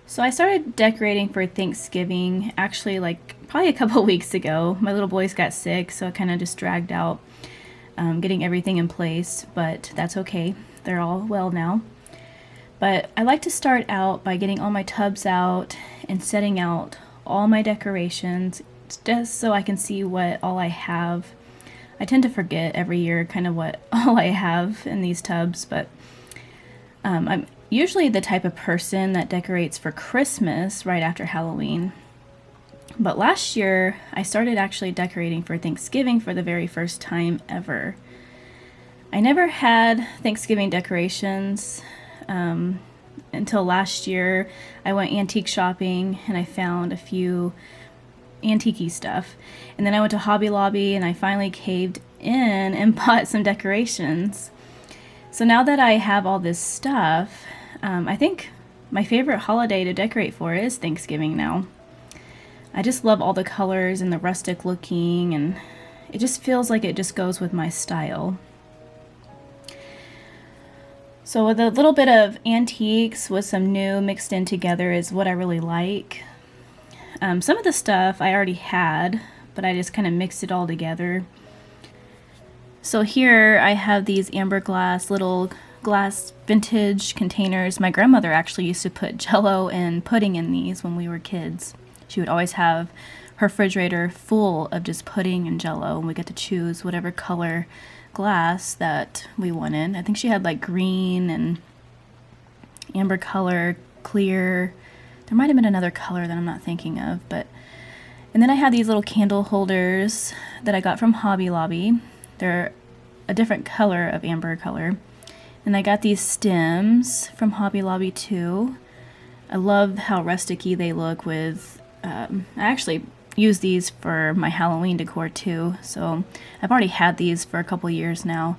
So I started decorating for Thanksgiving actually like probably a couple weeks ago. My little boys got sick, so I kind of just dragged out getting everything in place, but that's okay. They're all well now. But I like to start out by getting all my tubs out and setting out all my decorations just so I can see what all I have. I tend to forget every year kind of what all I have in these tubs, but I'm usually the type of person that decorates for Christmas right after Halloween. But last year, I started actually decorating for Thanksgiving for the very first time ever. I never had Thanksgiving decorations until last year. I went antique shopping and I found a few antique stuff. And then I went to Hobby Lobby and I finally caved in and bought some decorations. So now that I have all this stuff, I think my favorite holiday to decorate for is Thanksgiving now. I just love all the colors and the rustic looking, and it just feels like it just goes with my style. So with a little bit of antiques with some new mixed in together is what I really like. Some of the stuff I already had, but I just kind of mixed it all together. So here I have these amber glass little glass vintage containers. My grandmother actually used to put Jello and pudding in these when we were kids. She would always have her refrigerator full of just pudding and Jello, and we get to choose whatever color glass that we wanted. I think she had like green and amber color, clear. There might have been another color that I'm not thinking of, but and then I have these little candle holders that I got from Hobby Lobby. They're a different color of amber color. And I got these stems from Hobby Lobby too. I love how rustic-y they look with I actually use these for my Halloween decor too, so I've already had these for a couple years now.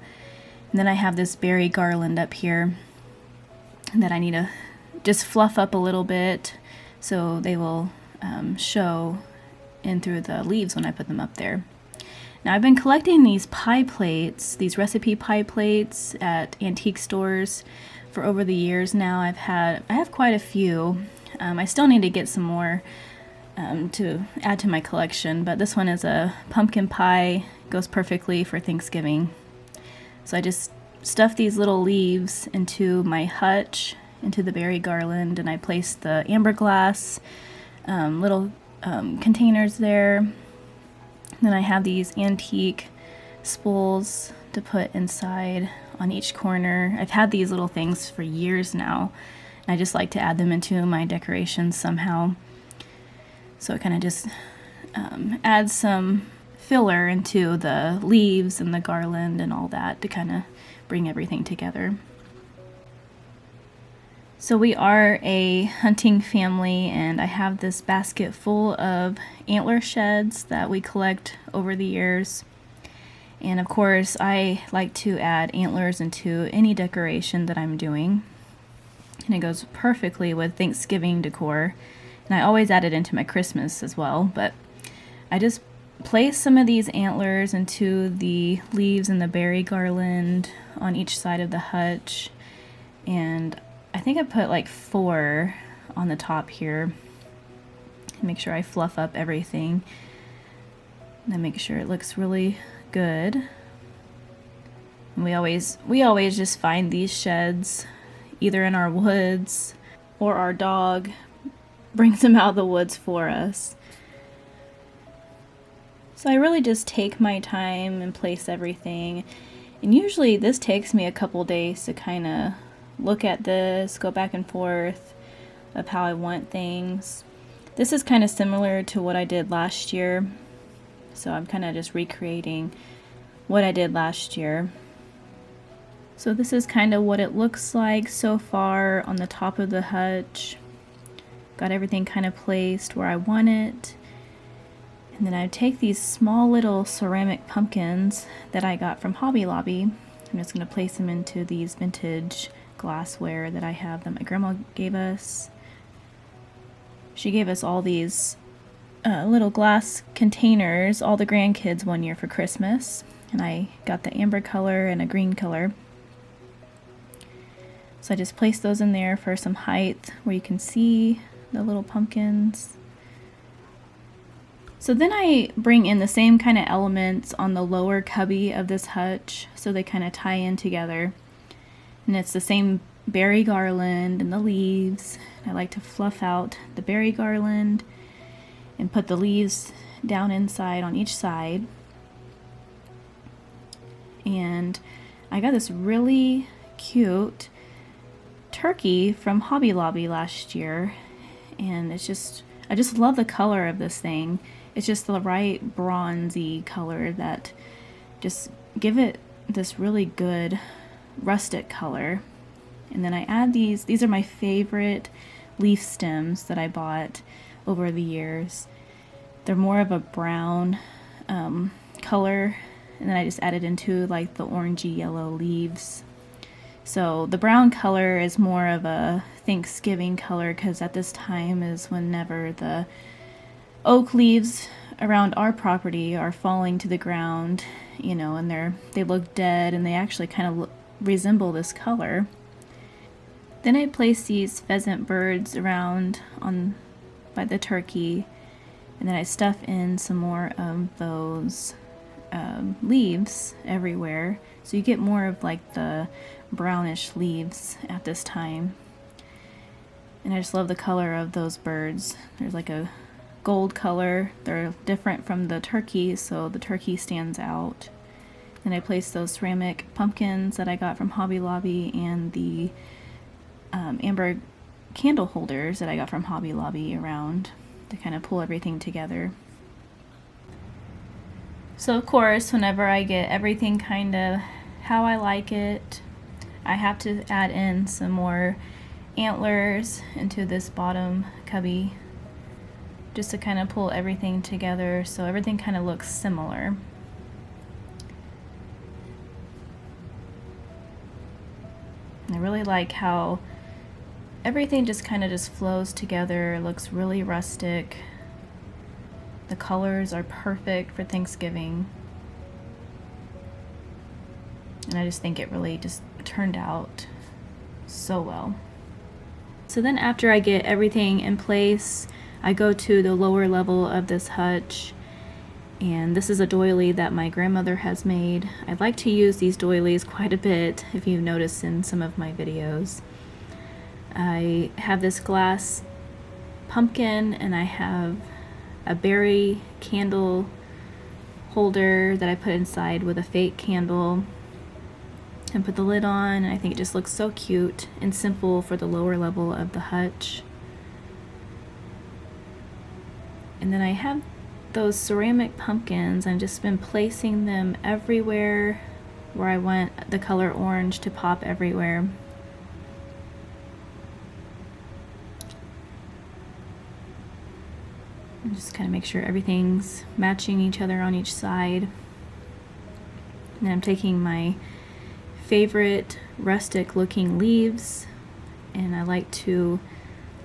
And then I have this berry garland up here that I need to just fluff up a little bit so they will show in through the leaves when I put them up there. Now I've been collecting these pie plates, these recipe pie plates at antique stores for over the years now. I have quite a few. I still need to get some more to add to my collection, but this one is a pumpkin pie, goes perfectly for Thanksgiving. So I just stuff these little leaves into my hutch, into the berry garland, and I place the amber glass little containers there. Then I have these antique spools to put inside on each corner. I've had these little things for years now, and I just like to add them into my decorations somehow. So it kind of just adds some filler into the leaves and the garland and all that to kind of bring everything together. So we are a hunting family, and I have this basket full of antler sheds that we collect over the years. And of course, I like to add antlers into any decoration that I'm doing. And it goes perfectly with Thanksgiving decor. And I always add it into my Christmas as well, but I just place some of these antlers into the leaves and the berry garland on each side of the hutch. And I think I put like 4 on the top here. Make sure I fluff up everything. And I make sure it looks really good. And we always just find these sheds either in our woods or our dog brings them out of the woods for us. So I really just take my time and place everything. And usually this takes me a couple days to kind of look at this, go back and forth of how I want things. This is kind of similar to what I did last year. So I'm kind of just recreating what I did last year. So this is kind of what it looks like so far on the top of the hutch. Got everything kind of placed where I want it. And then I take these small little ceramic pumpkins that I got from Hobby Lobby. I'm just going to place them into these vintage glassware that I have that my grandma gave us. She gave us all these little glass containers, all the grandkids, one year for Christmas. And I got the amber color and a green color. So I just placed those in there for some height where you can see the little pumpkins. So then I bring in the same kind of elements on the lower cubby of this hutch, so they kind of tie in together. And it's the same berry garland and the leaves. I like to fluff out the berry garland and put the leaves down inside on each side. And I got this really cute turkey from Hobby Lobby last year, and I just love the color of this thing. It's just the right bronzy color that just give it this really good rustic color. And then I add these are my favorite leaf stems that I bought over the years. They're more of a brown color, and then I just added into like the orangey yellow leaves. So the brown color is more of a Thanksgiving color, because at this time is whenever the oak leaves around our property are falling to the ground, you know, and they look dead, and they actually kind of resemble this color. Then I place these pheasant birds around by the turkey, and then I stuff in some more of those leaves everywhere, so you get more of like the brownish leaves at this time. And I just love the color of those birds. There's like a gold color. They're different from the turkey, so the turkey stands out. Then I place those ceramic pumpkins that I got from Hobby Lobby, and the amber candle holders that I got from Hobby Lobby around to kind of pull everything together. So of course, whenever I get everything kind of how I like it, I have to add in some more antlers into this bottom cubby, just to kind of pull everything together so everything kind of looks similar. And I really like how everything just kind of just flows together. It looks really rustic. The colors are perfect for Thanksgiving. And I just think it really just turned out so well. So then after I get everything in place, I go to the lower level of this hutch, and this is a doily that my grandmother has made. I like to use these doilies quite a bit, if you've noticed in some of my videos. I have this glass pumpkin, and I have a berry candle holder that I put inside with a fake candle, and put the lid on, and I think it just looks so cute and simple for the lower level of the hutch. And then I have those ceramic pumpkins. I've just been placing them everywhere where I want the color orange to pop everywhere. And just kind of make sure everything's matching each other on each side. And then I'm taking my favorite rustic looking leaves, and I like to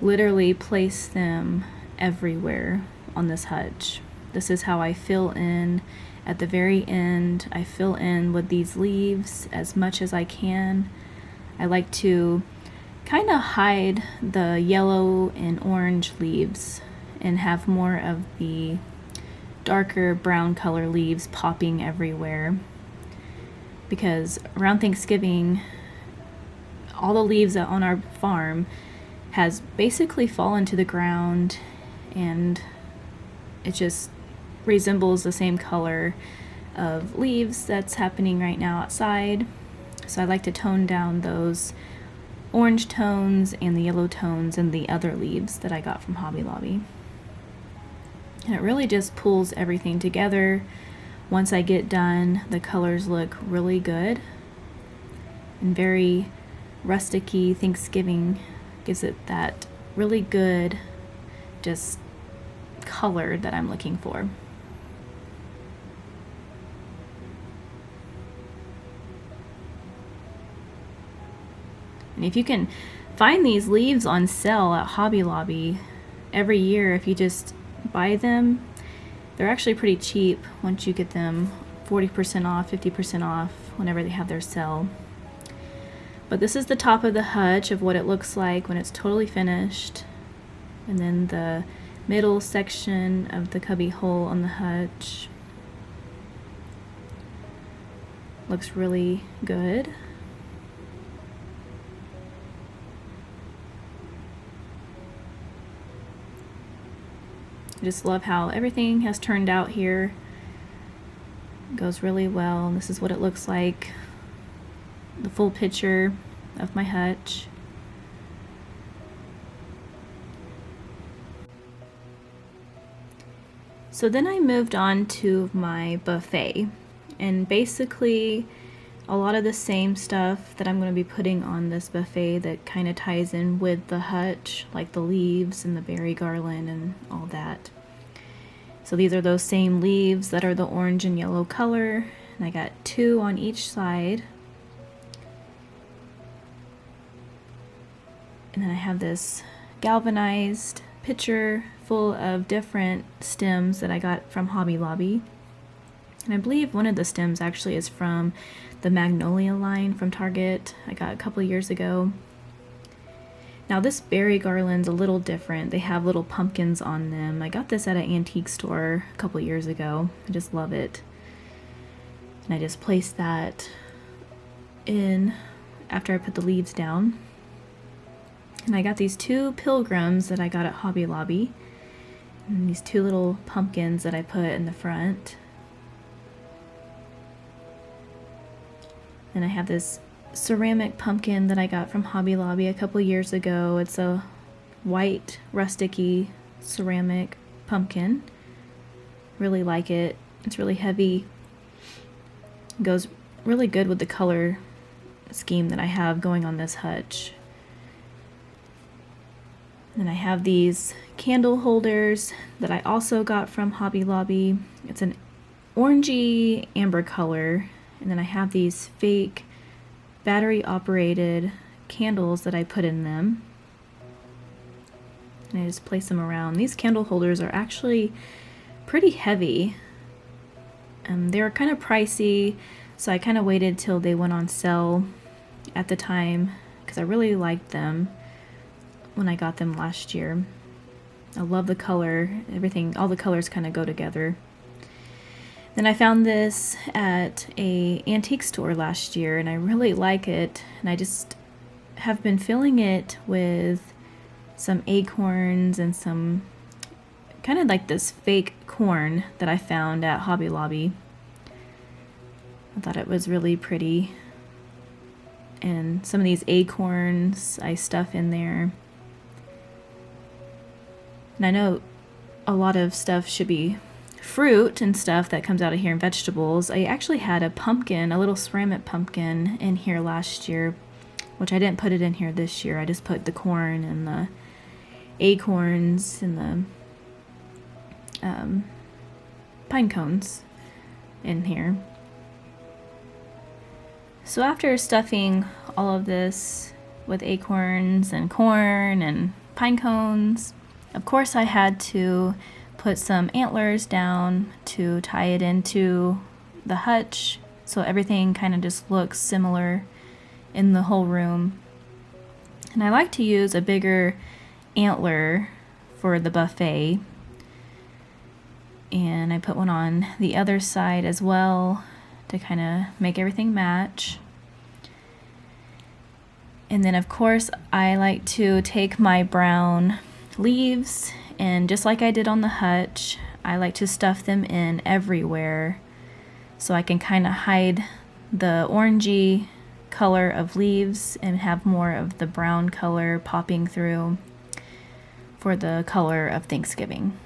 literally place them everywhere on this hutch. This is how I fill in at the very end. I fill in with these leaves as much as I can. I like to kind of hide the yellow and orange leaves and have more of the darker brown color leaves popping everywhere, because around Thanksgiving all the leaves on our farm has basically fallen to the ground, and it just resembles the same color of leaves that's happening right now outside. So I like to tone down those orange tones and the yellow tones and the other leaves that I got from Hobby Lobby. And it really just pulls everything together. Once I get done, the colors look really good and very rustic-y. Thanksgiving gives it that really good just color that I'm looking for. And if you can find these leaves on sale at Hobby Lobby every year, if you just buy them, they're actually pretty cheap once you get them 40% off, 50% off whenever they have their sale. But this is the top of the hutch of what it looks like when it's totally finished. And then the middle section of the cubby hole on the hutch looks really good. I just love how everything has turned out here. It goes really well. This is what it looks like. The full picture of my hutch. So then I moved on to my buffet, and basically a lot of the same stuff that I'm going to be putting on this buffet that kind of ties in with the hutch, like the leaves and the berry garland and all that. So these are those same leaves that are the orange and yellow color, and I got 2 on each side. And then I have this galvanized pitcher full of different stems that I got from Hobby Lobby. And I believe one of the stems actually is from the Magnolia line from Target I got a couple years ago. Now this berry garland's a little different. They have little pumpkins on them. I got this at an antique store a couple years ago. I just love it. And I just placed that in after I put the leaves down. And I got these 2 pilgrims that I got at Hobby Lobby. And these 2 little pumpkins that I put in the front. And I have this ceramic pumpkin that I got from Hobby Lobby a couple years ago. It's a white, rustic-y ceramic pumpkin. Really like it. It's really heavy. It goes really good with the color scheme that I have going on this hutch. And I have these candle holders that I also got from Hobby Lobby. It's an orangey amber color. And then I have these fake battery operated candles that I put in them. And I just place them around. These candle holders are actually pretty heavy. They were kind of pricey, so I kind of waited till they went on sale at the time because I really liked them when I got them last year. I love the color, everything, all the colors kind of go together. Then I found this at a antique store last year and I really like it, and I just have been filling it with some acorns and some kind of like this fake corn that I found at Hobby Lobby. I thought it was really pretty, and some of these acorns I stuff in there. And I know a lot of stuff should be fruit and stuff that comes out of here and vegetables. I actually had a pumpkin, a little ceramic pumpkin in here last year, which I didn't put it in here this year. I just put the corn and the acorns and the pine cones in here. So after stuffing all of this with acorns and corn and pine cones, of course I had to put some antlers down to tie it into the hutch so everything kind of just looks similar in the whole room. And I like to use a bigger antler for the buffet, and I put one on the other side as well to kind of make everything match. And then of course I like to take my brown leaves, and just like I did on the hutch, I like to stuff them in everywhere so I can kind of hide the orangey color of leaves and have more of the brown color popping through for the color of Thanksgiving.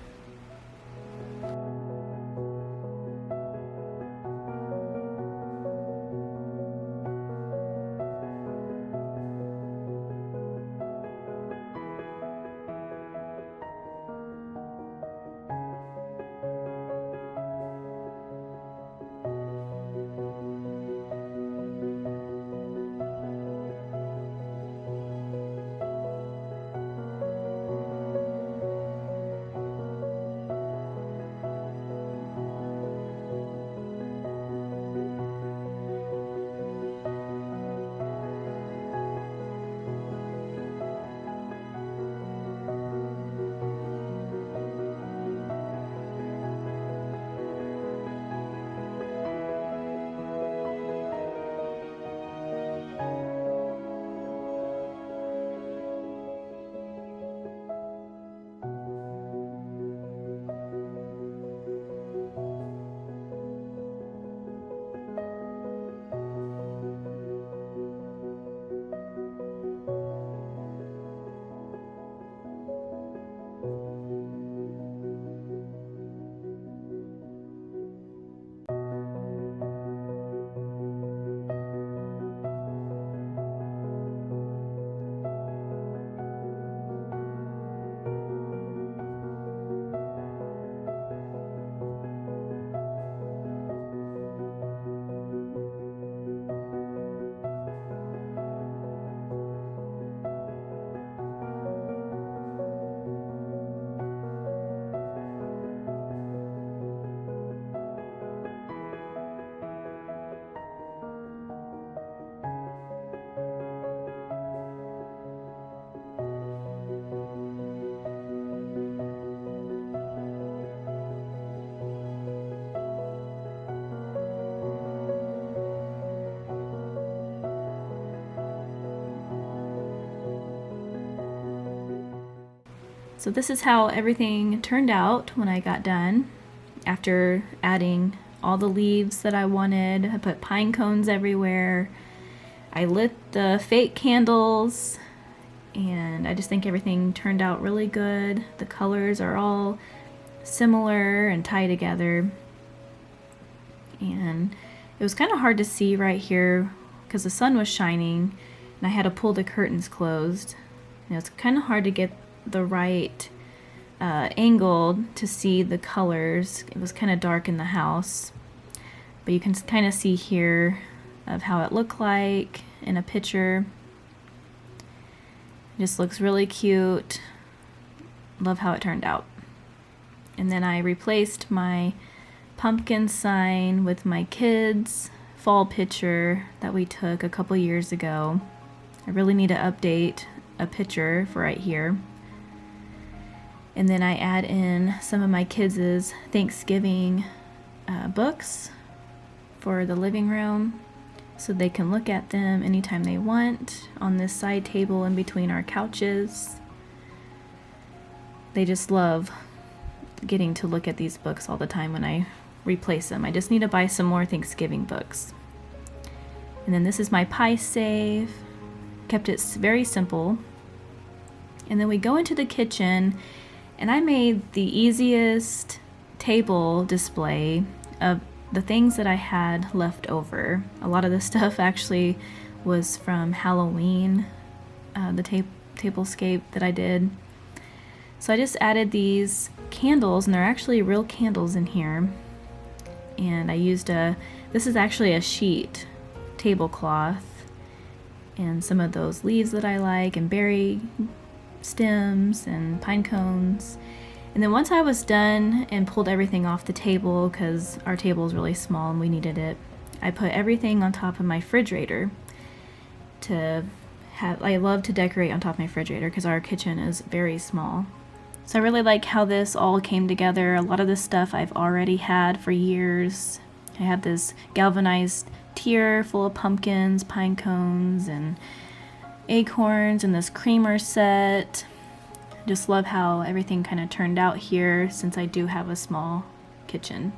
So this is how everything turned out when I got done. After adding all the leaves that I wanted, I put pine cones everywhere. I lit the fake candles, and I just think everything turned out really good. The colors are all similar and tie together. And it was kind of hard to see right here because the sun was shining and I had to pull the curtains closed. And it's kind of hard to get the right angle to see the colors. It was kind of dark in the house, but you can kind of see here of how it looked like in a picture. It just looks really cute. Love how it turned out. And then I replaced my pumpkin sign with my kids' fall picture that we took a couple years ago. I really need to update a picture for right here. And then I add in some of my kids' Thanksgiving books for the living room so they can look at them anytime they want on this side table in between our couches. They just love getting to look at these books all the time when I replace them. I just need to buy some more Thanksgiving books. And then this is my pie save. Kept it very simple. And then we go into the kitchen, and I made the easiest table display of the things that I had left over. A lot of the stuff actually was from Halloween, the tablescape that I did. So I just added these candles, and they're actually real candles in here. And I used this is actually a sheet tablecloth, and some of those leaves that I like, and berry stems and pine cones. And then once I was done and pulled everything off the table, because our table is really small and we needed it, I put everything on top of my refrigerator to have. I love to decorate on top of my refrigerator because our kitchen is very small. So I really like how this all came together. A lot of this stuff I've already had for years. I have this galvanized tier full of pumpkins, pine cones, and acorns, and this creamer set. Just love how everything kind of turned out here since I do have a small kitchen.